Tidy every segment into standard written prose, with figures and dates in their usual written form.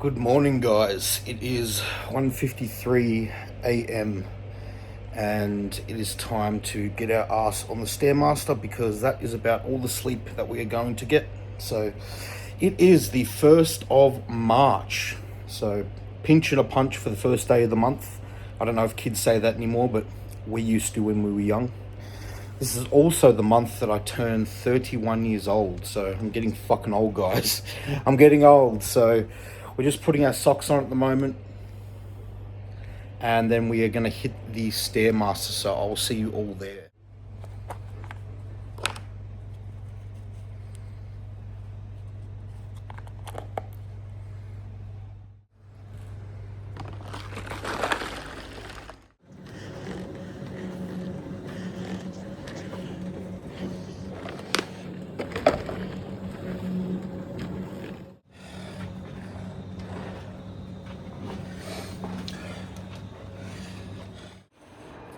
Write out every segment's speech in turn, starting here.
Good morning, guys. It is 1:53 a.m. and it is time to get our ass on the Stairmaster because that is about all the sleep that we are going to get. So it is the 1st of March. So pinch and a punch for the first day of the month. I don't know if kids say that anymore, but we used to when we were young. This is also the month that I turned 31 years old, so I'm getting fucking old, guys. I'm getting old, so we're just putting our socks on at the moment, and then we are going to hit the Stairmaster, so I'll see you all there.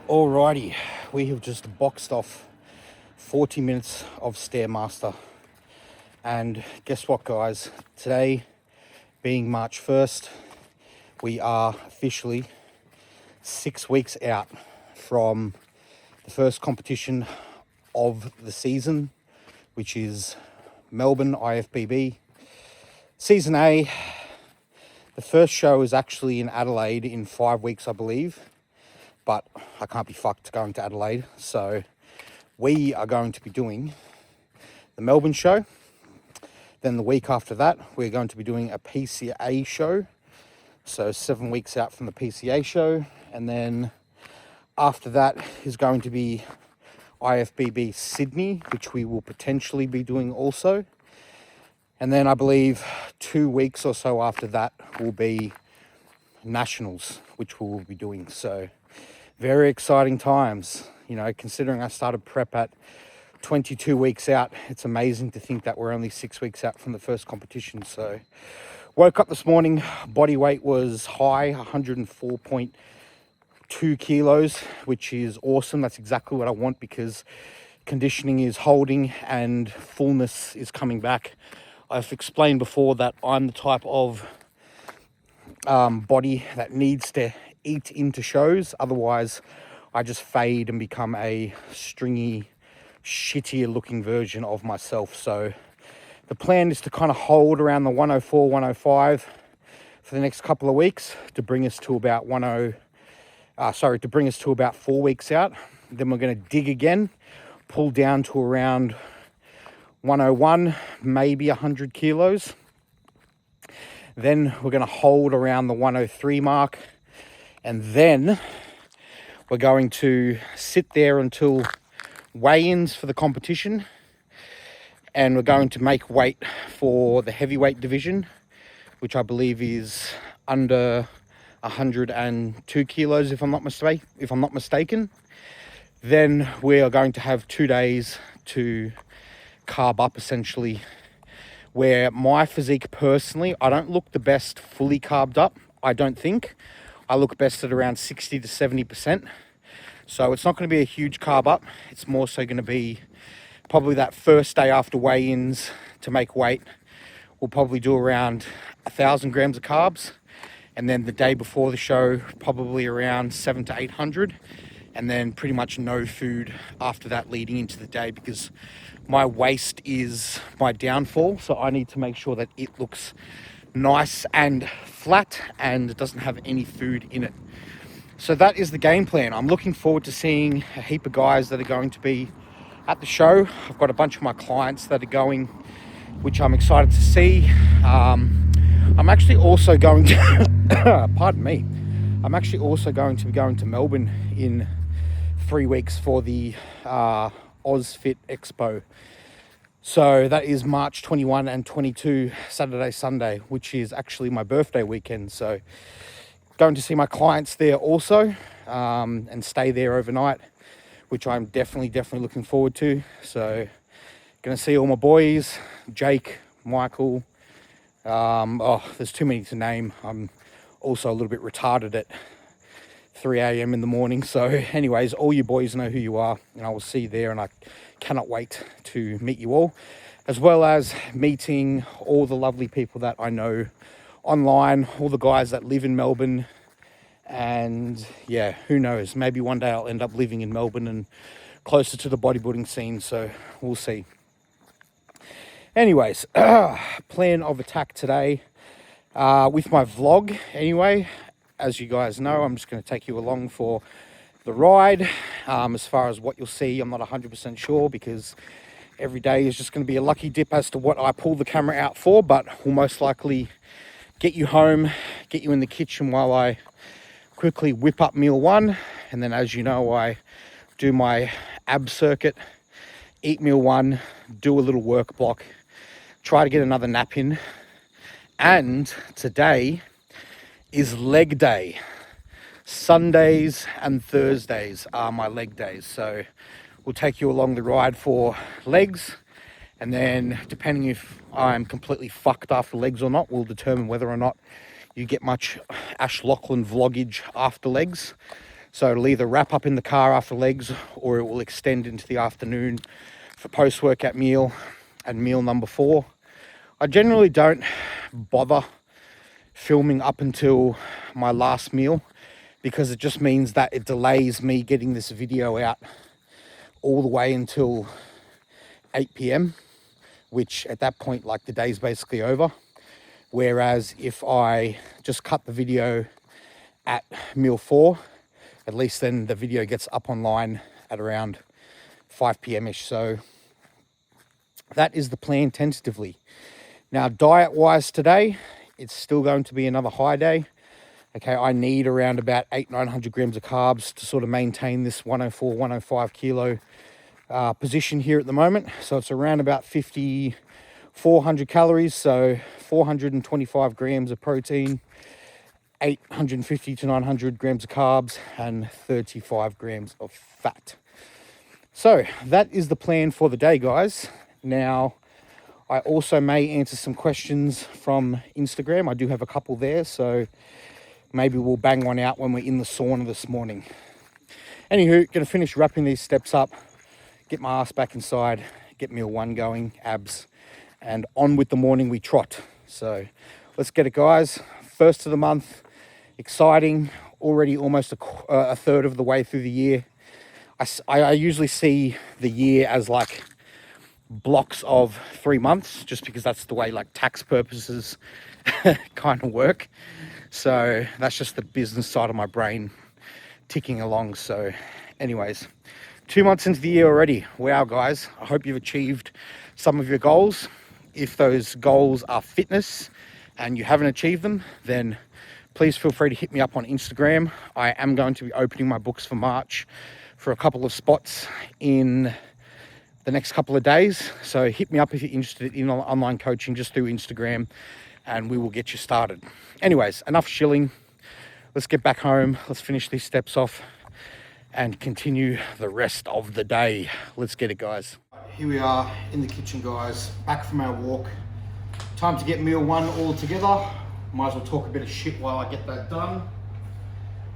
Alrighty, we have just boxed off 40 minutes of Stairmaster, and guess what, guys? Today, being March 1st, we are officially 6 weeks out from the first competition of the season, which is Melbourne IFBB Season A. The first show is actually in Adelaide in 5 weeks, I believe, but I can't be fucked going to Adelaide. So we are going to be doing the Melbourne show. Then the week after that, we're going to be doing a PCA show. So 7 weeks out from the PCA show. And then after that is going to be IFBB Sydney, which we will potentially be doing also. And then I believe 2 weeks or so after that will be Nationals, which we will be doing. So very exciting times, you know, considering I started prep at 22 weeks out. It's amazing to think that we're only 6 weeks out from the first competition. So woke up this morning, body weight was high, 104.2 kilos, which is awesome. That's exactly what I want because conditioning is holding and fullness is coming back. I've explained before that I'm the type of body that needs to eat into shows, otherwise I just fade and become a stringy, shittier looking version of myself. So the plan is to kind of hold around the 104, 105 for the next couple of weeks to bring us to about 4 weeks out. Then we're going to dig again, pull down to around 101, maybe 100 kilos. Then we're going to hold around the 103 mark. And then we're going to sit there until weigh-ins for the competition. And we're going to make weight for the heavyweight division, which I believe is under 102 kilos, if I'm not mistaken. Then we are going to have 2 days to carb up, essentially, where my physique personally, I don't look the best fully carved up, I don't think. I look best at around 60 to 70%. So it's not going to be a huge carb up. It's more so going to be probably that first day after weigh-ins to make weight. We'll probably do around 1,000 grams of carbs. And then the day before the show, probably around 700 to 800. And then pretty much no food after that leading into the day because my waist is my downfall. So I need to make sure that it looks nice and flat and it doesn't have any food in it. So that is the game plan. I'm looking forward to seeing a heap of guys that are going to be at the show. I've got a bunch of my clients that are going, which I'm excited to see. I'm actually also going to, pardon me, I'm actually also going to be going to Melbourne in 3 weeks for the OzFit Expo. So that is March 21 and 22, Saturday, Sunday, which is actually my birthday weekend. So going to see my clients there also and stay there overnight, which I'm definitely looking forward to. So going to see all my boys, Jake, Michael. There's too many to name. I'm also a little bit retarded at 3 a.m. in the morning. So anyways, all you boys know who you are, and I will see you there, and I cannot wait to meet you all, as well as meeting all the lovely people that I know online, all the guys that live in Melbourne. And yeah, who knows, maybe one day I'll end up living in Melbourne and closer to the bodybuilding scene, so we'll see. Anyways, plan of attack today with my vlog. Anyway, as you guys know, I'm just going to take you along for the ride. As far as what you'll see, I'm not 100% sure, because every day is just going to be a lucky dip as to what I pull the camera out for, but we'll most likely get you home, get you in the kitchen while I quickly whip up meal one. And then, as you know, I do my ab circuit, eat meal one, do a little work block, try to get another nap in. And today is leg day. Sundays and Thursdays are my leg days, so we'll take you along the ride for legs, and then depending if I'm completely fucked after legs or not, we'll determine whether or not you get much Ash Lachlan vloggage after legs. So it'll either wrap up in the car after legs, or it will extend into the afternoon for post-workout meal and meal number 4. I generally don't bother filming up until my last meal, because it just means that it delays me getting this video out all the way until 8 p.m, which at that point, like, the day's basically over. Whereas if I just cut the video at meal 4, at least then the video gets up online at around 5 p.m ish. So that is the plan tentatively. Now, diet wise today, it's still going to be another high day. Okay, I need around about 800-900 grams of carbs to sort of maintain this 104-105 kilo position here at the moment. So it's around about 5,400 calories, so 425 grams of protein, 850 to 900 grams of carbs, and 35 grams of fat. So that is the plan for the day, guys. Now, I also may answer some questions from Instagram. I do have a couple there, so maybe we'll bang one out when we're in the sauna this morning. Anywho, gonna finish wrapping these steps up, get my ass back inside, get meal 1 going, abs, and on with the morning we trot. So let's get it, guys. First of the month, exciting, already almost a third of the way through the year. I usually see the year as like blocks of 3 months, just because that's the way like tax purposes kind of work. So that's just the business side of my brain ticking along. So anyways, 2 months into the year already. Wow, guys, I hope you've achieved some of your goals. If those goals are fitness and you haven't achieved them, then please feel free to hit me up on Instagram. I am going to be opening my books for March for a couple of spots in the next couple of days. So hit me up if you're interested in online coaching just through Instagram, and we will get you started. Anyways, enough shilling. Let's get back home. Let's finish these steps off and continue the rest of the day. Let's get it, guys. Here we are in the kitchen, guys, back from our walk. Time to get meal 1 all together. Might as well talk a bit of shit while I get that done.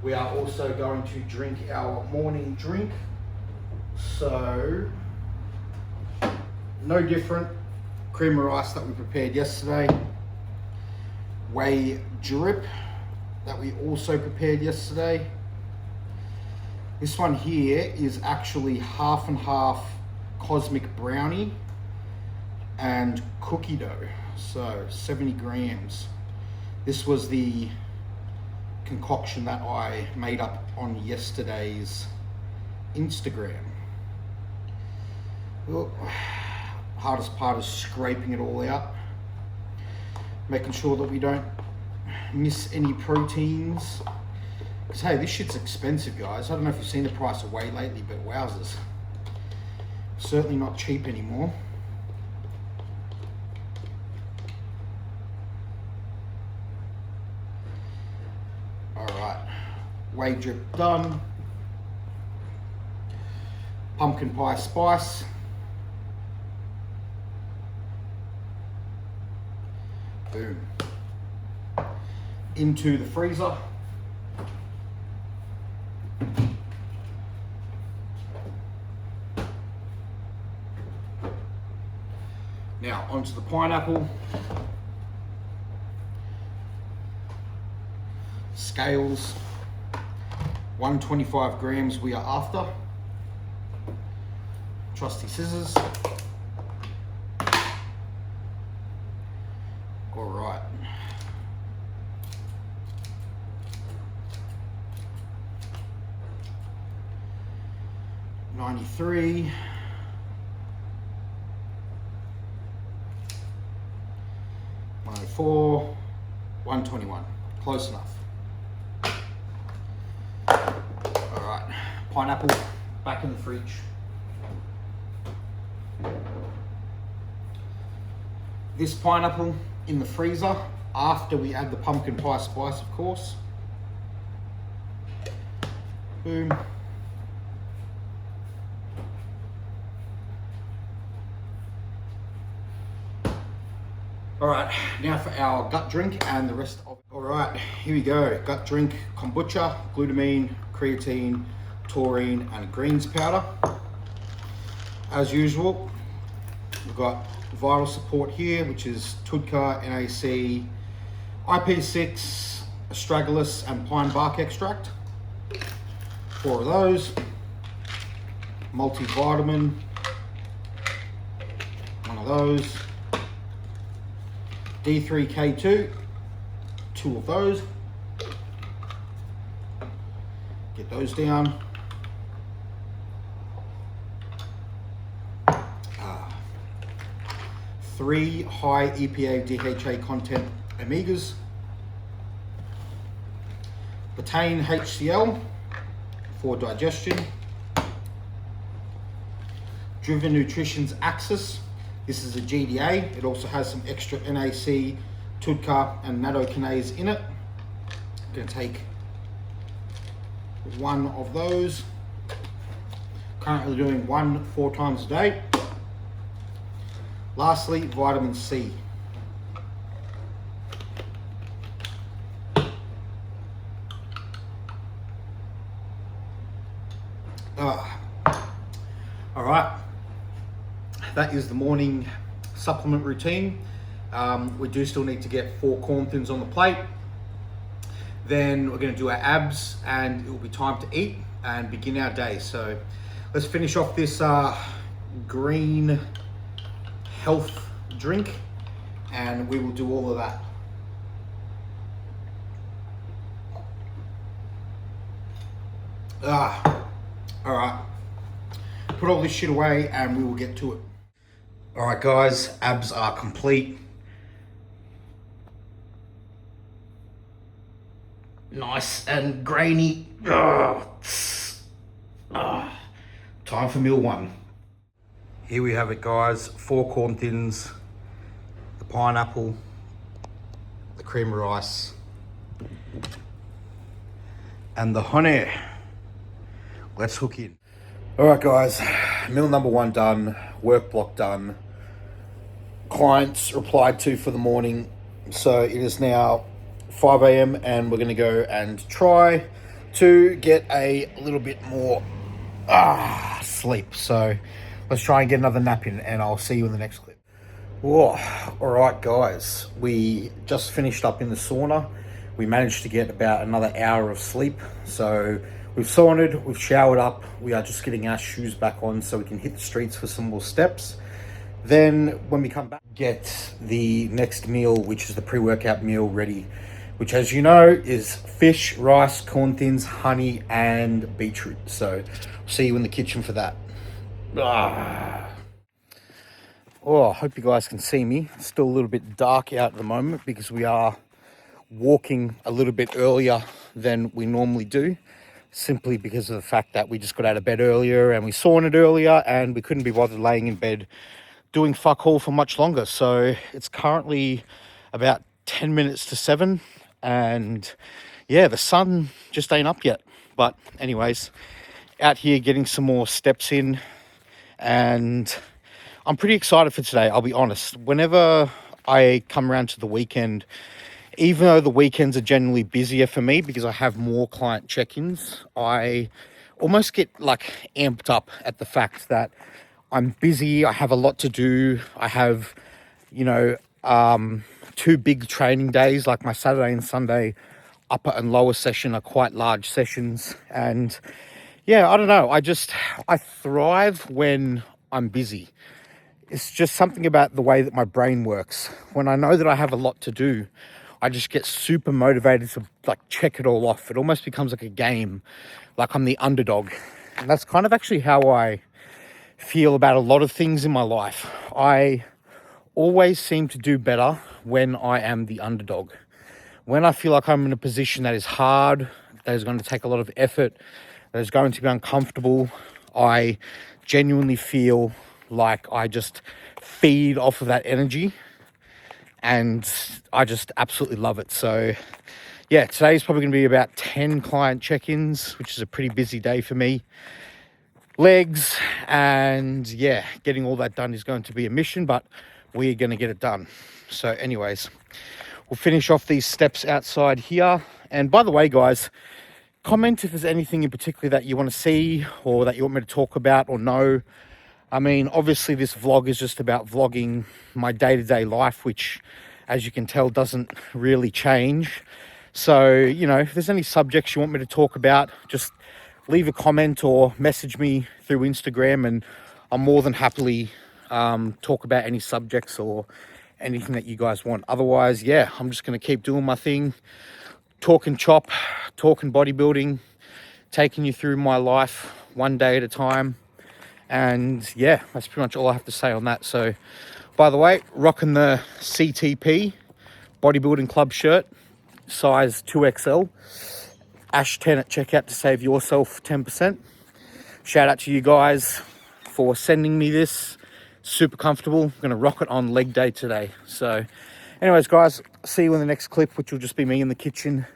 We are also going to drink our morning drink. So, no different. Cream of rice that we prepared yesterday. Whey drip that we also prepared yesterday. This one here is actually half and half cosmic brownie and cookie dough, so 70 grams. This was the concoction that I made up on yesterday's Instagram. Well, hardest part is scraping it all out, making sure that we don't miss any proteins. Because hey, this shit's expensive, guys. I don't know if you've seen the price of whey lately, but wowzers. Certainly not cheap anymore. Alright, whey drip done. Pumpkin pie spice. Boom. Into the freezer. Now onto the pineapple. Scales, 125 grams we are after. Trusty scissors. All right. $93. 104, 121. Close enough. All right, pineapple back in the fridge. This pineapple in the freezer after we add the pumpkin pie spice, of course. Boom. All right, now for our gut drink and the rest of it. All right, here we go. Gut drink, kombucha, glutamine, creatine, taurine, and greens powder. As usual, we've got vital support here, which is TUDCA, NAC, IP6, astragalus, and pine bark extract. 4 of those. Multivitamin, 1 of those. D3K2, 2 of those. Get those down. 3 high EPA DHA content omegas. Betaine HCl for digestion. Driven Nutrition's Axis. This is a GDA. It also has some extra NAC, TUDCA, and nattokinase in it. I'm going to take 1 of those. Currently doing 1 4 times a day. Lastly, vitamin C. All right. That is the morning supplement routine. We do still need to get 4 corn thins on the plate. Then we're going to do our abs and it will be time to eat and begin our day. So let's finish off this green health drink and we will do all of that. All right. Put all this shit away and we will get to it. All right, guys, abs are complete. Nice and grainy. Time for meal 1. Here we have it, guys. 4 corn thins, the pineapple, the cream of rice, and the honey. Let's hook in. All right, guys, meal number 1 done, work block done, clients replied to for the morning. So it is now 5 a.m. and we're gonna go and try to get a little bit more sleep. So let's try and get another nap in and I'll see you in the next clip. Whoa. All right, guys, we just finished up in the sauna. We managed to get about another hour of sleep. So we've sauned, we've showered up. We are just getting our shoes back on so we can hit the streets for some more steps. Then when we come back, get the next meal, which is the pre-workout meal ready, which, as you know, is fish, rice, corn thins, honey, and beetroot. So see you in the kitchen for that. Oh, I hope you guys can see me. It's still a little bit dark out at the moment because we are walking a little bit earlier than we normally do, simply because of the fact that we just got out of bed earlier and we sauned earlier and we couldn't be bothered laying in bed doing fuck all for much longer. So it's currently about 10 minutes to 7 and yeah, the sun just ain't up yet. But anyways, out here getting some more steps in and I'm pretty excited for today, I'll be honest. Whenever I come around to the weekend, even though the weekends are generally busier for me because I have more client check-ins, I almost get like amped up at the fact that I'm busy, I have a lot to do. I have, you know, 2 big training days, like my Saturday and Sunday upper and lower session are quite large sessions. And yeah, I don't know. I thrive when I'm busy. It's just something about the way that my brain works. When I know that I have a lot to do, I just get super motivated to like check it all off. It almost becomes like a game, like I'm the underdog. And that's kind of actually how I feel about a lot of things in my life. I always seem to do better when I am the underdog. When I feel like I'm in a position that is hard, that is going to take a lot of effort, that is going to be uncomfortable, I genuinely feel like I just feed off of that energy, and I just absolutely love it. So yeah, today's probably going to be about 10 client check-ins, which is a pretty busy day for me. Legs, and yeah, getting all that done is going to be a mission, but we're going to get it done. So anyways, we'll finish off these steps outside here. And by the way, guys, comment if there's anything in particular that you want to see or that you want me to talk about or know. I mean, obviously this vlog is just about vlogging my day-to-day life, which, as you can tell, doesn't really change. So, you know, if there's any subjects you want me to talk about, just leave a comment or message me through Instagram, and I'll more than happily talk about any subjects or anything that you guys want. Otherwise, yeah, I'm just going to keep doing my thing, talking chop, talking bodybuilding, taking you through my life one day at a time. And yeah, that's pretty much all I have to say on that. So, by the way, rocking the CTP Bodybuilding Club shirt, size 2XL. Ash10 at checkout to save yourself 10%. Shout out to you guys for sending me this. Super comfortable. I'm going to rock it on leg day today. So anyways, guys, see you in the next clip, which will just be me in the kitchen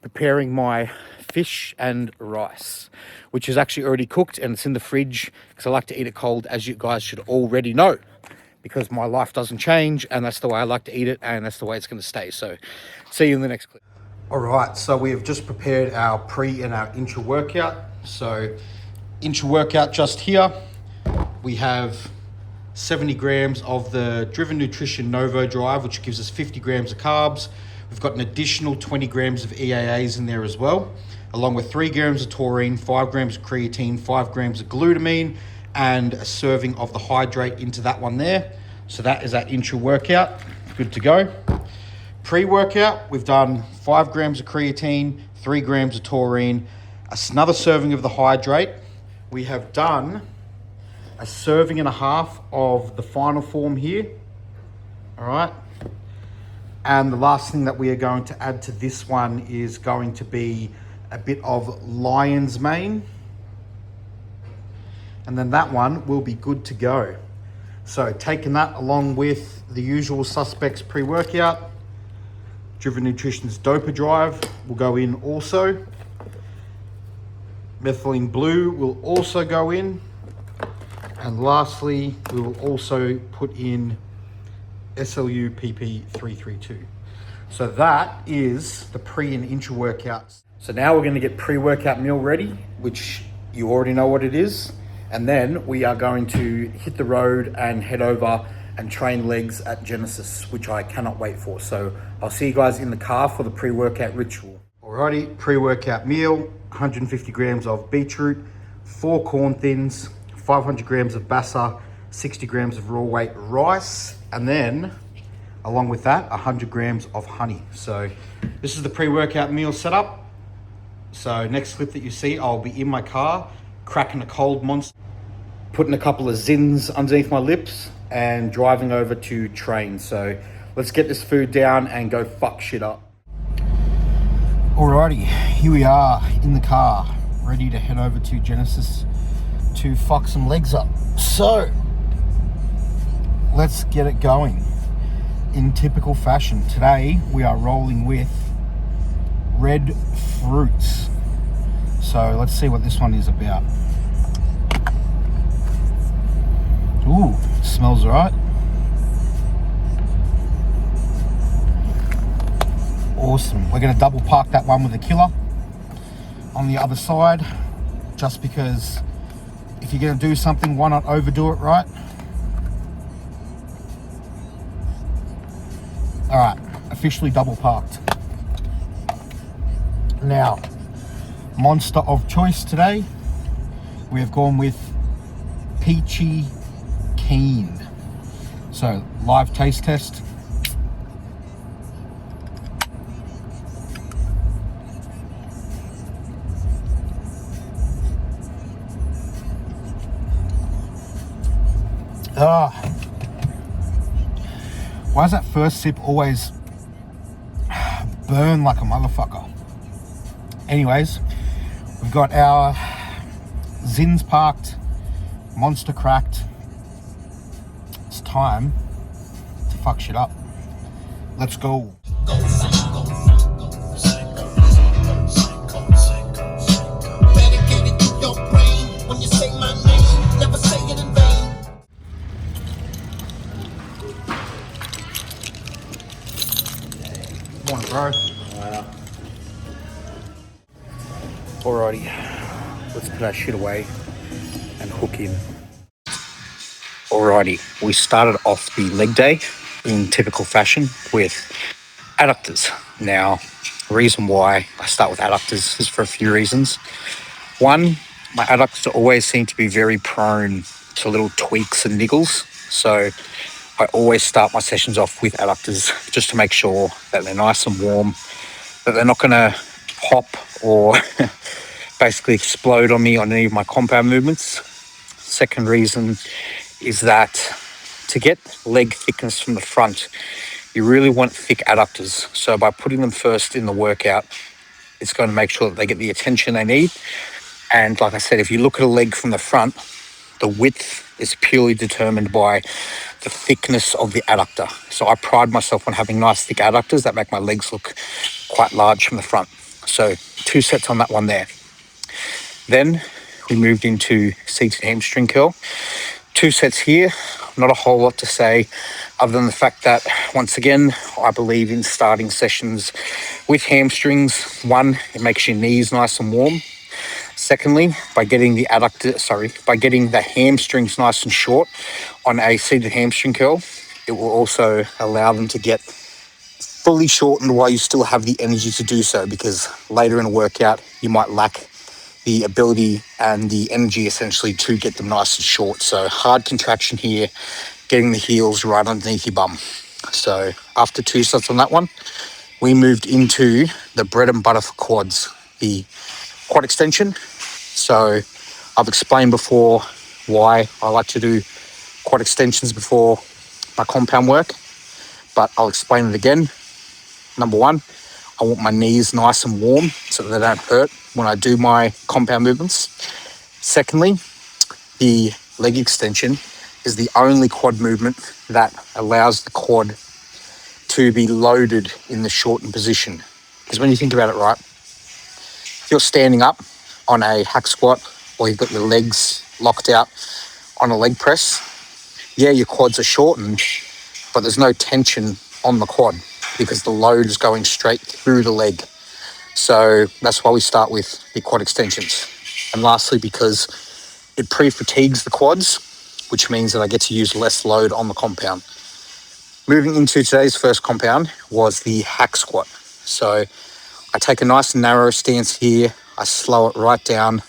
preparing my fish and rice, which is actually already cooked and it's in the fridge because I like to eat it cold, as you guys should already know, because my life doesn't change and that's the way I like to eat it and that's the way it's going to stay. So see you in the next clip. All right, so we have just prepared our pre and our intra workout. So intra workout just here, we have 70 grams of the Driven Nutrition Novo Drive, which gives us 50 grams of carbs. We've got an additional 20 grams of EAAs in there as well, along with 3 grams of taurine, 5 grams of creatine, 5 grams of glutamine, and a serving of the hydrate into that one there. So that is our intra workout, good to go. Pre-workout, we've done 5 grams of creatine, 3 grams of taurine, another serving of the hydrate. We have done a serving and a half of the final form here. All right. And the last thing that we are going to add to this one is going to be a bit of lion's mane. And then that one will be good to go. So taking that along with the usual suspects pre-workout, Driven Nutrition's Dopa Drive will go in also. Methylene Blue will also go in. And lastly, we will also put in SLU PP332. So that is the pre and intra workouts. So now we're going to get pre-workout meal ready, which you already know what it is. And then we are going to hit the road and head over and train legs at Genesis, which I cannot wait for. So I'll see you guys in the car for the pre-workout ritual. Alrighty, pre-workout meal, 150 grams of beetroot, 4 corn thins, 500 grams of basa, 60 grams of raw weight rice, and then along with that, 100 grams of honey. So this is the pre-workout meal setup. So next clip that you see, I'll be in my car, cracking a cold Monster, putting a couple of Zins underneath my lips, and driving over to train. So let's get this food down and go fuck shit up. Alrighty, here we are in the car, ready to head over to Genesis to fuck some legs up. So let's get it going in typical fashion. Today we are rolling with red fruits. So let's see what this one is about. Ooh, smells alright. Awesome. We're gonna double park that one with a killer on the other side, just because if you're gonna do something, why not overdo it, right? All right, officially double parked. Now, monster of choice today, we have gone with Peachy Keen. So, live taste test. Why does that first sip always burn like a motherfucker? Anyways, we've got our Zins parked, monster cracked. It's time to fuck shit up. Let's go. Morning, bro. Alrighty, let's put our shit away and hook in. Alrighty, we started off the leg day in typical fashion with adductors. Now, the reason why I start with adductors is for a few reasons. One, my adductors always seem to be very prone to little tweaks and niggles. So I always start my sessions off with adductors just to make sure that they're nice and warm, that they're not going to pop or basically explode on me on any of my compound movements. Second reason is that to get leg thickness from the front, you really want thick adductors. So by putting them first in the workout, it's going to make sure that they get the attention they need. And like I said, if you look at a leg from the front, the width is purely determined by the thickness of the adductor. So I pride myself on having nice thick adductors that make my legs look quite large from the front. So 2 sets on that one there. Then we moved into seated hamstring curl. 2 sets here, not a whole lot to say other than the fact that, once again, I believe in starting sessions with hamstrings. One, it makes your knees nice and warm. Secondly, by getting the hamstrings nice and short on a seated hamstring curl, it will also allow them to get fully shortened while you still have the energy to do so, because later in a workout, you might lack the ability and the energy essentially to get them nice and short. So hard contraction here, getting the heels right underneath your bum. So after 2 sets on that one, we moved into the bread and butter for quads, the quad extension. So I've explained before why I like to do quad extensions before my compound work, but I'll explain it again. Number one, I want my knees nice and warm so that they don't hurt when I do my compound movements. Secondly, the leg extension is the only quad movement that allows the quad to be loaded in the shortened position. Because when you think about it, right, if you're standing up on a hack squat or you've got your legs locked out on a leg press, yeah, your quads are shortened, but there's no tension on the quad because the load is going straight through the leg. So that's why we start with the quad extensions. And lastly, because it pre-fatigues the quads, which means that I get to use less load on the compound. Moving into today's first compound was the hack squat. So I take a nice narrow stance here, I slow it right down,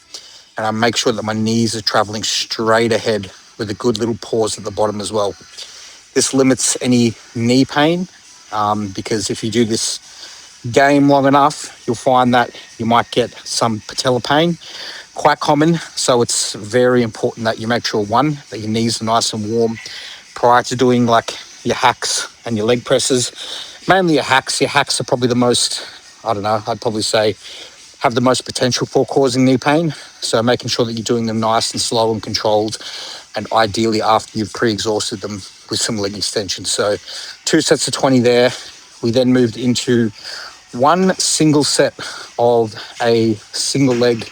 and I make sure that my knees are traveling straight ahead with a good little pause at the bottom as well. This limits any knee pain, because if you do this game long enough, you'll find that you might get some patella pain, quite common. So it's very important that you make sure, one, that your knees are nice and warm prior to doing like your hacks and your leg presses. Mainly your hacks. Your hacks are probably the most, I'd probably say have the most potential for causing knee pain. So making sure that you're doing them nice and slow and controlled, and ideally after you've pre-exhausted them with some leg extensions. So 2 sets of 20 there. We then moved into one single set of a single leg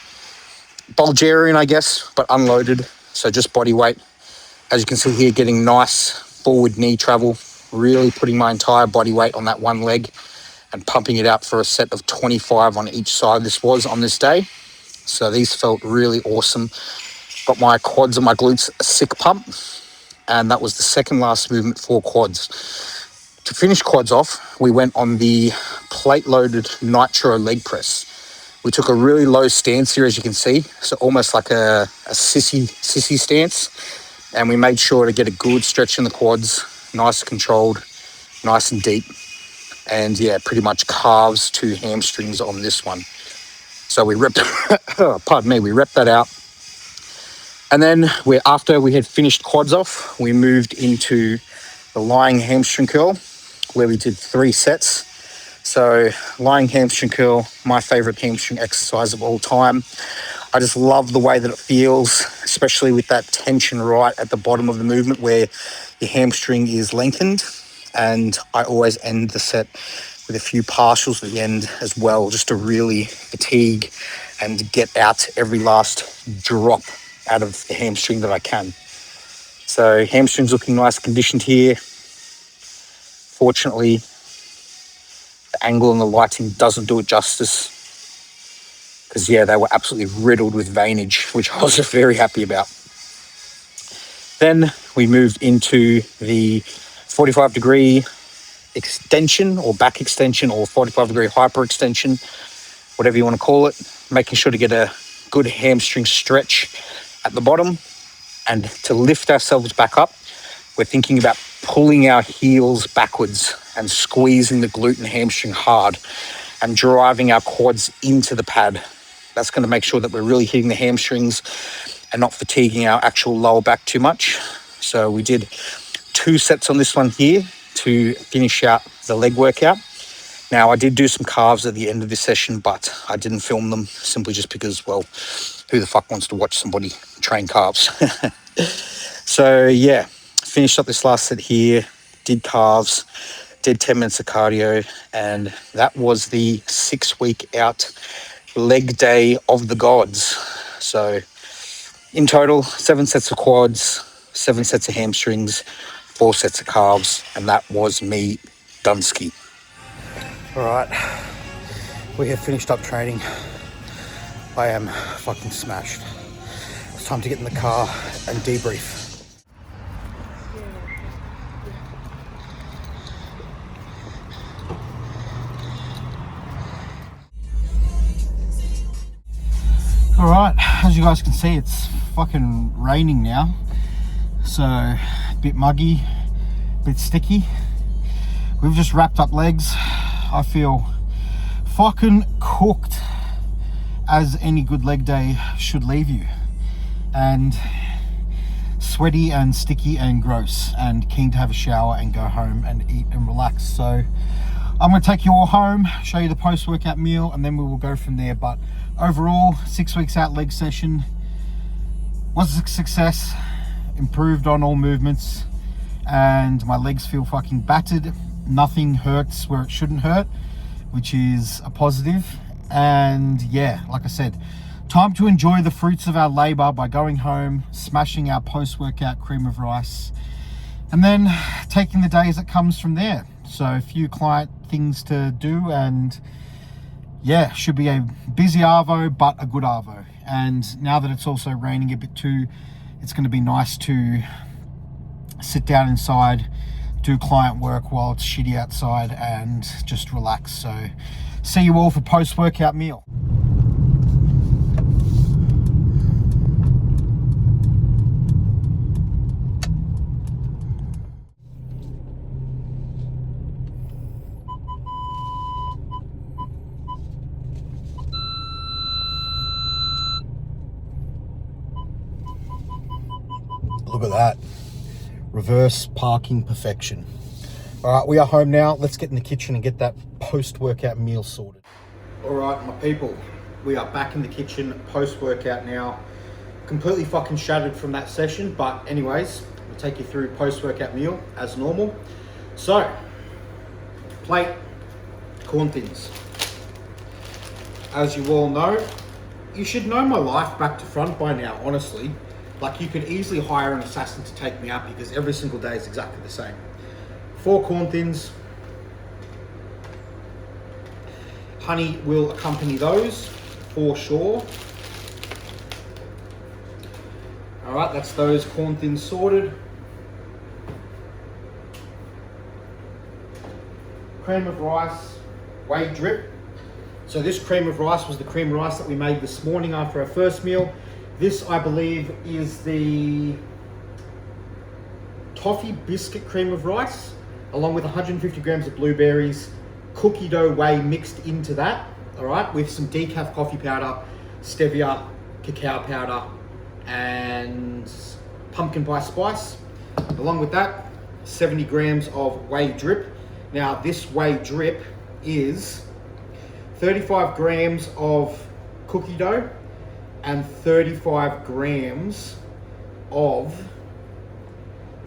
Bulgarian, I guess, but unloaded. So just body weight. As you can see here, getting nice forward knee travel, really putting my entire body weight on that one leg and pumping it out for a set of 25 on each side. This was on this day. So these felt really awesome. Got my quads and my glutes a sick pump. And that was the second last movement for quads. To finish quads off, we went on the plate-loaded nitro leg press. We took a really low stance here, as you can see, so almost like a sissy stance, and we made sure to get a good stretch in the quads, nice and controlled, nice and deep, and yeah, pretty much calves to hamstrings on this one. So we repped, pardon me, we repped that out. And then after we had finished quads off, we moved into the lying hamstring curl, where we did 3 sets. So lying hamstring curl, my favorite hamstring exercise of all time. I just love the way that it feels, especially with that tension right at the bottom of the movement where your hamstring is lengthened. And I always end the set with a few partials at the end as well, just to really fatigue and get out every last drop out of the hamstring that I can. So hamstring's looking nice conditioned here. Fortunately, the angle and the lighting doesn't do it justice, because yeah, they were absolutely riddled with veinage, which I was very happy about. Then we moved into the 45-degree extension or back extension or 45-degree hyperextension, whatever you want to call it, making sure to get a good hamstring stretch at the bottom. And to lift ourselves back up, we're thinking about pulling our heels backwards and squeezing the glute and hamstring hard and driving our quads into the pad. That's going to make sure that we're really hitting the hamstrings and not fatiguing our actual lower back too much. So we did 2 sets on this one here to finish out the leg workout. Now, I did do some calves at the end of this session, but I didn't film them simply just because, well, who the fuck wants to watch somebody train calves? So yeah, finished up this last set here, did calves, did 10 minutes of cardio, and that was the 6-week out leg day of the gods. So in total, 7 sets of quads, 7 sets of hamstrings, 4 sets of calves, and that was me Dunsky. All right, we have finished up training. I am fucking smashed. It's time to get in the car and debrief. All right, as you guys can see, it's fucking raining now. So a bit muggy, a bit sticky. We've just wrapped up legs. I feel fucking cooked, as any good leg day should leave you. And sweaty and sticky and gross, and keen to have a shower and go home and eat and relax. So I'm going to take you all home, show you the post-workout meal, and then we will go from there. But overall, 6 weeks out leg session was a success. Improved on all movements, and my legs feel fucking battered. Nothing hurts where it shouldn't hurt, which is a positive. And yeah, like I said, time to enjoy the fruits of our labor by going home, smashing our post-workout cream of rice, and then taking the day as it comes from there. So a few client things to do, and yeah, should be a busy Arvo, but a good Arvo. And now that it's also raining a bit too, it's going to be nice to sit down inside, do client work while it's shitty outside, and just relax. So see you all for post-workout meal. Look at that. Reverse parking perfection. All right, we are home now. Let's get in the kitchen and get that post-workout meal sorted. All right, my people, we are back in the kitchen post-workout now. Completely fucking shattered from that session, but anyways, we'll take you through post-workout meal as normal. So, plate, corn thins. As you all know, you should know my life back to front by now, honestly. Like, you could easily hire an assassin to take me out because every single day is exactly the same. 4 corn thins. Honey will accompany those for sure. All right, that's those corn thins sorted. Cream of rice, whey drip. So this cream of rice was the cream of rice that we made this morning after our first meal. This, I believe, is the toffee biscuit cream of rice, along with 150 grams of blueberries, cookie dough whey mixed into that, all right, with some decaf coffee powder, stevia, cacao powder, and pumpkin pie spice. Along with that, 70 grams of whey drip. Now, this whey drip is 35 grams of cookie dough and 35 grams of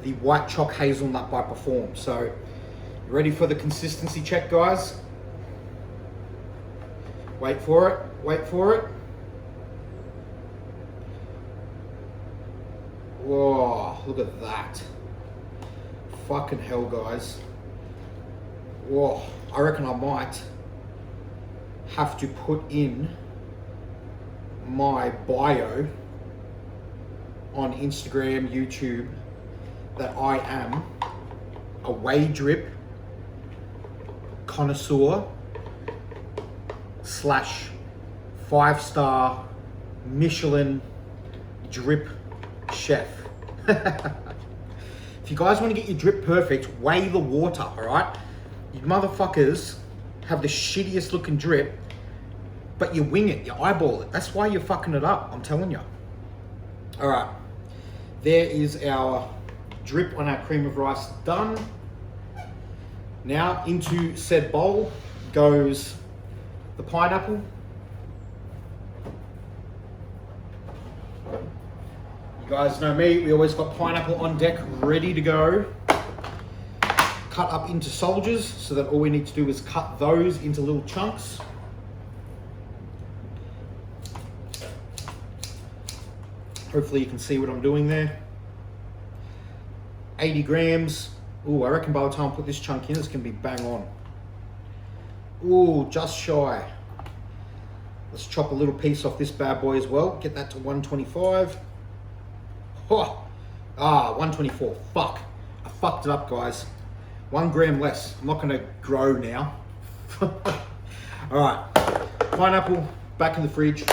the white choc hazelnut by Perform. So, you ready for the consistency check, guys? Wait for it, wait for it. Whoa, look at that. Fucking hell, guys. Whoa, I reckon I might have to put in my bio on Instagram, YouTube, that I am a whey drip connoisseur / 5-star Michelin drip chef. If you guys want to get your drip perfect, weigh the water, all right? You motherfuckers have the shittiest looking drip, but you wing it, you eyeball it. That's why you're fucking it up, I'm telling you. All right, there is our drip on our cream of rice done. Now into said bowl goes the pineapple. You guys know me, we always got pineapple on deck ready to go. Cut up into soldiers, so that all we need to do is cut those into little chunks. Hopefully you can see what I'm doing there. 80 grams. Ooh, I reckon by the time I put this chunk in, it's gonna be bang on. Ooh, just shy. Let's chop a little piece off this bad boy as well. Get that to 125. Oh, 124, fuck. I fucked it up, guys. 1 gram less. I'm not gonna grow now. All right, pineapple back in the fridge.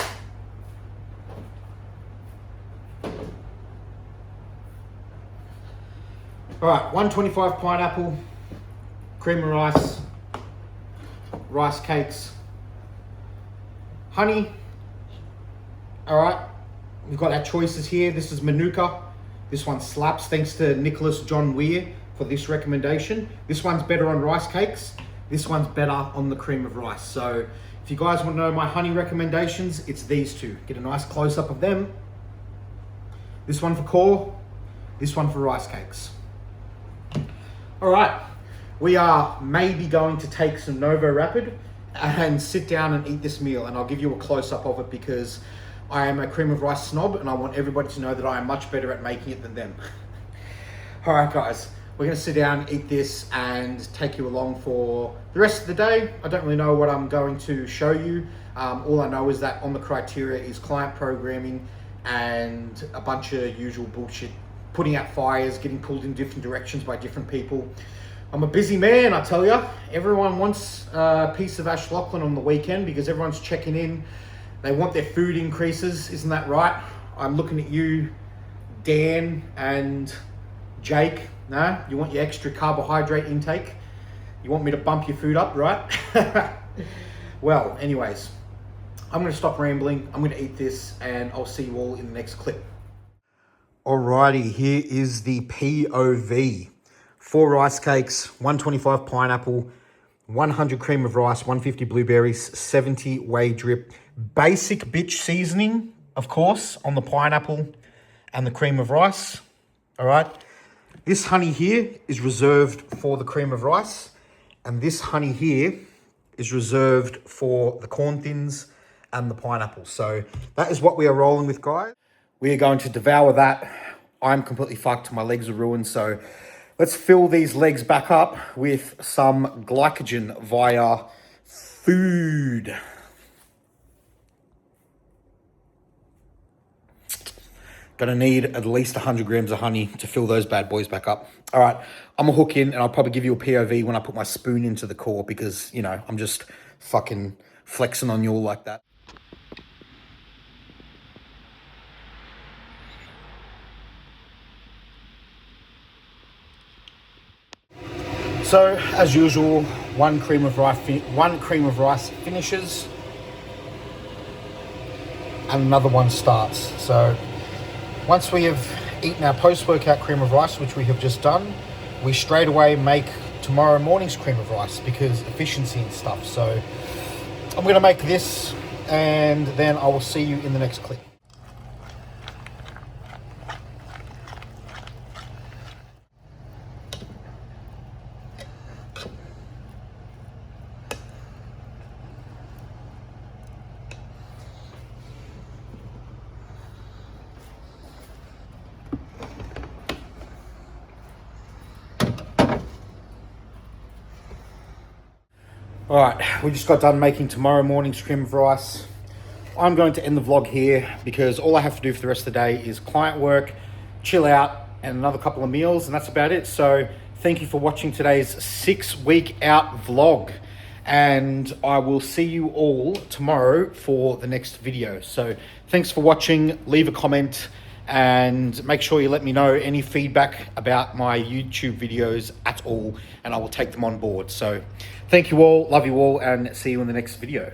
All right, 125 pineapple, cream of rice, rice cakes, honey. All right, we've got our choices here. This is Manuka. This one slaps, thanks to Nicholas John Weir for this recommendation. This one's better on rice cakes. This one's better on the cream of rice. So if you guys want to know my honey recommendations, it's these two. Get a nice close up of them. This one for core, this one for rice cakes. All right, we are maybe going to take some Novo Rapid and sit down and eat this meal, and I'll give you a close-up of it because I am a cream of rice snob and I want everybody to know that I am much better at making it than them. All right, guys, we're gonna sit down, eat this, and take you along for the rest of the day. I don't really know what I'm going to show you. All I know is that on the criteria is client programming and a bunch of usual bullshit, putting out fires, getting pulled in different directions by different people. I'm a busy man, I tell you. Everyone wants a piece of Ash Lachlan on the weekend because everyone's checking in. They want their food increases, isn't that right? I'm looking at you, Dan and Jake. No, you want your extra carbohydrate intake? You want me to bump your food up, right? Well, anyways, I'm gonna stop rambling. I'm gonna eat this and I'll see you all in the next clip. Alrighty, here is the POV. 4 rice cakes, 125 pineapple, 100 cream of rice, 150 blueberries, 70 whey drip. Basic bitch seasoning, of course, on the pineapple and the cream of rice. All right. This honey here is reserved for the cream of rice. And this honey here is reserved for the corn thins and the pineapple. So that is what we are rolling with, guys. We are going to devour that. I'm completely fucked. My legs are ruined. So let's fill these legs back up with some glycogen via food. Gonna need at least 100 grams of honey to fill those bad boys back up. All right, I'm gonna hook in and I'll probably give you a POV when I put my spoon into the core because, you know, I'm just fucking flexing on you all like that. So as usual, one cream of rice finishes and another one starts. So once we have eaten our post-workout cream of rice, which we have just done, we straight away make tomorrow morning's cream of rice because efficiency and stuff. So I'm going to make this and then I will see you in the next clip. All right, we just got done making tomorrow morning's cream of rice. I'm going to end the vlog here because all I have to do for the rest of the day is client work, chill out, and another couple of meals, and that's about it. So thank you for watching today's 6-week out vlog, and I will see you all tomorrow for the next video. So thanks for watching, leave a comment, and make sure you let me know any feedback about my YouTube videos at all, and I will take them on board. So thank you all, love you all, and see you in the next video.